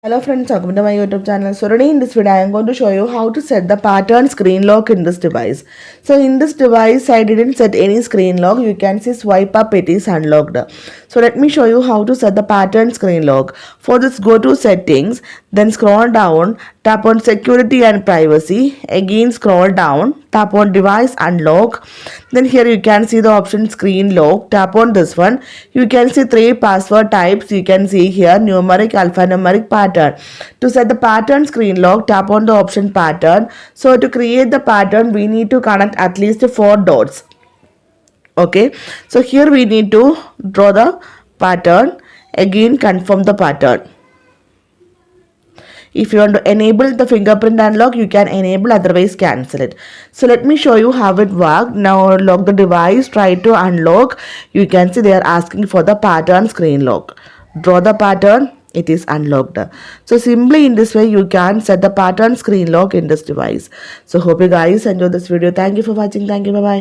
Hello friends, welcome to my YouTube channel. So today in this video I am going to show you how to set the pattern screen lock in this device. So in this device I didn't set any screen lock. You can see swipe up, it is unlocked. So let me show you how to set the pattern screen lock. For this, go to settings, then scroll down, tap on security and privacy, again scroll down, tap on device unlock. Then here you can see the option screen lock. Tap on this one. You can see three password types. You can see here numeric, alphanumeric, pattern. To set the pattern screen lock, tap on the option pattern. So to create the pattern, we need to connect at least 4 dots. Okay, so here we need to draw the pattern. Again confirm the pattern. If you want to enable the fingerprint unlock, you can enable, otherwise cancel it. So let me show you how it works. Now lock the device, try to unlock. You can see they are asking for the pattern screen lock. Draw the pattern, it is unlocked. So simply in this way you can set the pattern screen lock in this device. So hope you guys enjoy this video. Thank you for watching. Thank you. Bye bye.